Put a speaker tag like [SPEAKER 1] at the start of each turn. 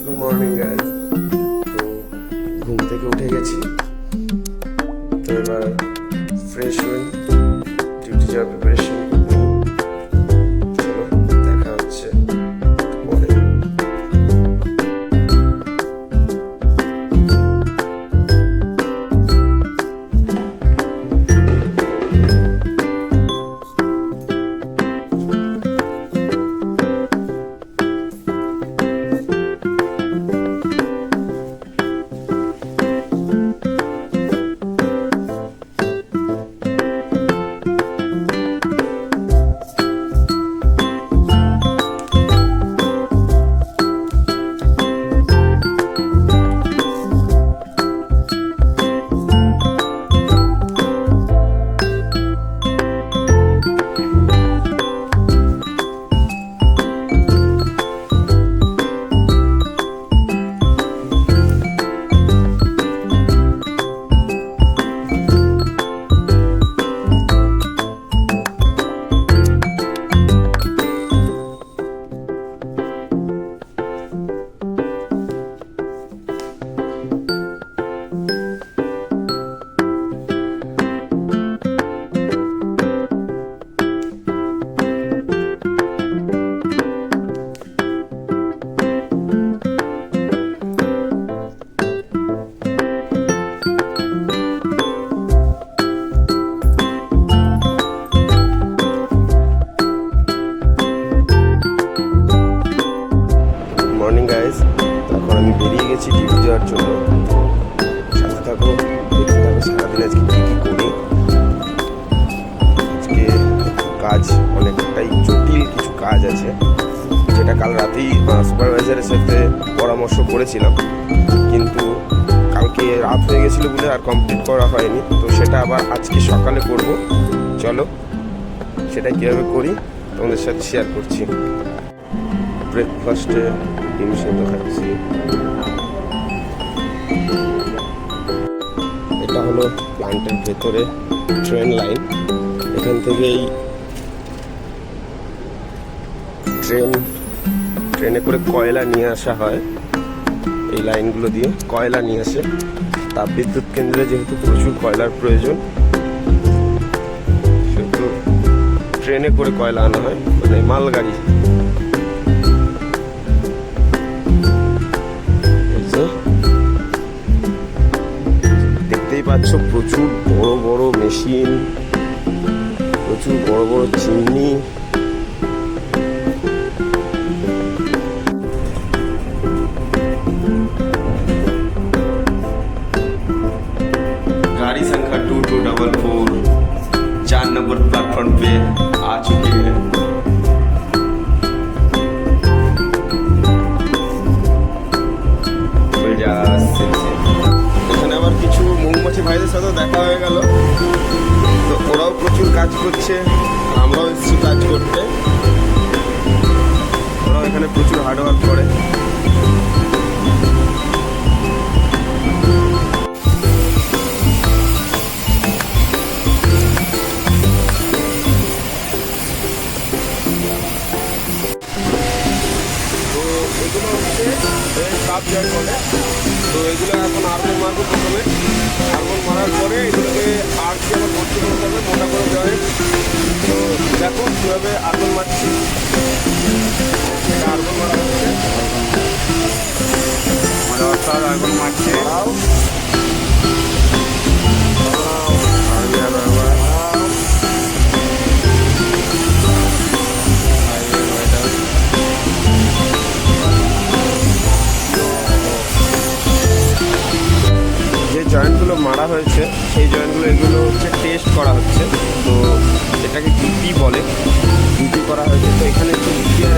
[SPEAKER 1] Good morning guys. তো ঘুম থেকে উঠে গেছি, তো এবার ফ্রেশ হই, ডিউটি যাওয়ার প্রিপারেশন। চলো দেখা হচ্ছে পরে। এখন আমি বেরিয়ে গেছি ডিউটি যাওয়ার জন্য। সাথে থাকো, দেখতে থাকো সারাদিন আজকে কী কী করি। আজকে কাজ অনেকটাই জটিল কিছু কাজ আছে, যেটা কাল রাতেই সুপারভাইজারের সাথে পরামর্শ করেছিলাম, কিন্তু কালকে রাত হয়ে গেছিলো বলে আর কমপ্লিট করা হয়নি। তো সেটা আবার আজকে সকালে করব। চলো সেটা কীভাবে করি তোমাদের সাথে শেয়ার করছি। ব্রেকফাস্টে ডিম সেদ্ধ খাচ্ছি। এটা হলো প্ল্যান্টের ভেতরে ট্রেন লাইন। এখান থেকেই ট্রেনে করে কয়লা নিয়ে আসা হয়। এই লাইনগুলো দিয়ে কয়লা নিয়ে আসে। তাপবিদ্যুৎ কেন্দ্রে যেহেতু প্রচুর কয়লার প্রয়োজন, সেহেতু ট্রেনে করে কয়লা আনা হয়, মানে মালগাড়ি। দেখতেই পাচ্ছ প্রচুর বড় বড় মেশিন, প্রচুর বড় বড় চিমনি। गाड़ी संख्या 2244 4 नंबर प्लेटफॉर्म पे आ चुकी है। এখানে আবার কিছু মৌমাছি ভাইদের সাথে দেখা হয়ে গেল, তো ওরাও প্রচুর কাজ করছে, আমরাও এসেছি কাজ করতে। ওরাও এখানে প্রচুর হার্ডওয়ার্ক করে। এগুলো হচ্ছে কাপ জয়েন্ট বলে। তো এগুলো এখন আর্গন মারবো। প্রথমে আর্গন মারার পরে এগুলোকে আর্ট দিয়ে আবার ভর্তি করতে হবে মোটা করে জয়েন্ট। তো দেখো কীভাবে আর্গন মারছি। এটা আর্গন মারা হচ্ছে, আর্গন মারছে। জয়েন্টগুলো মারা হয়েছে, সেই জয়েন্টগুলো এগুলো হচ্ছে টেস্ট করা হচ্ছে। তো এটাকে ডিপি বলে, ডিপি করা হয়েছে। তো এখানে একটু ডিপি আর